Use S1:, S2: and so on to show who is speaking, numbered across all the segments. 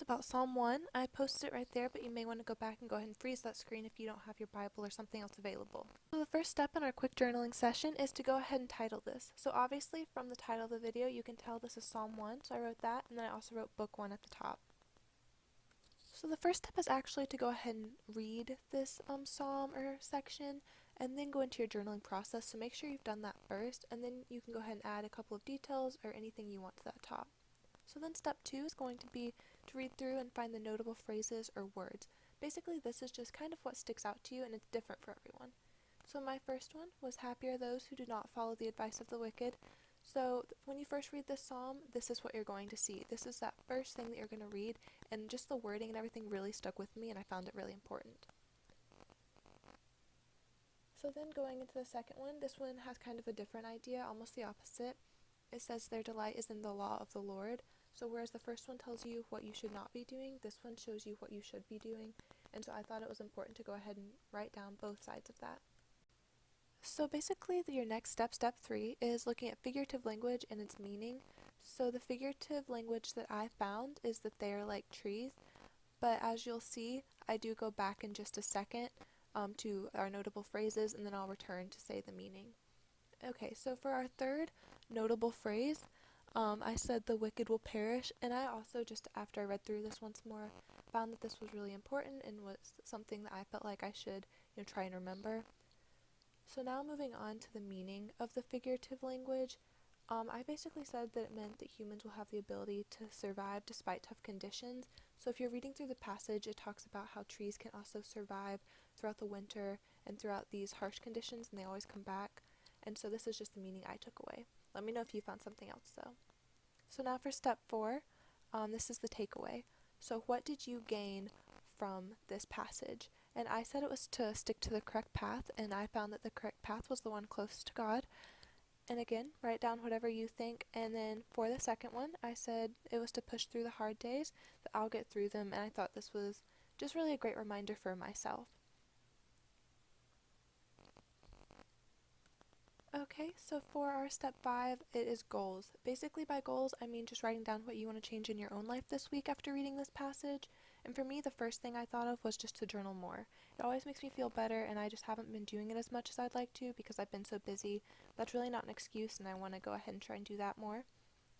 S1: about Psalm 1. I posted it right there, but you may want to go back and go ahead and freeze that screen if you don't have your Bible or something else available. So the first step in our quick journaling session is to go ahead and title this. So obviously from the title of the video you can tell this is Psalm 1, so I wrote that, and then I also wrote Book 1 at the top. So the first step is actually to go ahead and read this psalm or section and then go into your journaling process, so make sure you've done that first, and then you can go ahead and add a couple of details or anything you want to that top. So then step 2 is going to be to read through and find the notable phrases or words. Basically this is just kind of what sticks out to you, and it's different for everyone. So my first one was, happy are those who do not follow the advice of the wicked. So when you first read this psalm, this is what you're going to see. This is that first thing that you're going to read, and just the wording and everything really stuck with me, and I found it really important. So then going into the second one, this one has kind of a different idea, almost the opposite. It says their delight is in the law of the Lord. So whereas the first one tells you what you should not be doing, this one shows you what you should be doing. And so I thought it was important to go ahead and write down both sides of that. So basically your next step, step 3, is looking at figurative language and its meaning. So the figurative language that I found is that they are like trees, but as you'll see, I do go back in just a second to our notable phrases, and then I'll return to say the meaning. Okay, so for our third notable phrase, I said the wicked will perish, and I also, just after I read through this once more, found that this was really important and was something that I felt like I should try and remember. So now moving on to the meaning of the figurative language, I basically said that it meant that humans will have the ability to survive despite tough conditions. So if you're reading through the passage, it talks about how trees can also survive throughout the winter and throughout these harsh conditions, and they always come back. And so this is just the meaning I took away. Let me know if you found something else though. So now for step 4, this is the takeaway. So what did you gain from this passage? And I said it was to stick to the correct path, and I found that the correct path was the one closest to God. And again, write down whatever you think. And then for the second one, I said it was to push through the hard days, that I'll get through them, and I thought this was just really a great reminder for myself. Okay, so for our step 5, it is goals. Basically by goals, I mean just writing down what you want to change in your own life this week after reading this passage. And for me, the first thing I thought of was just to journal more. It always makes me feel better, and I just haven't been doing it as much as I'd like to because I've been so busy. That's really not an excuse, and I want to go ahead and try and do that more.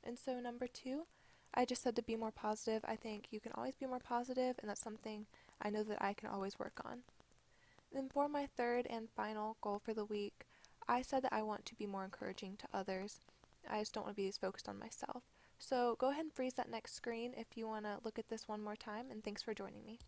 S1: And so number 2, I just said to be more positive. I think you can always be more positive, and that's something I know that I can always work on. Then for my third and final goal for the week, I said that I want to be more encouraging to others. I just don't want to be as focused on myself. So go ahead and freeze that next screen if you want to look at this one more time, and thanks for joining me.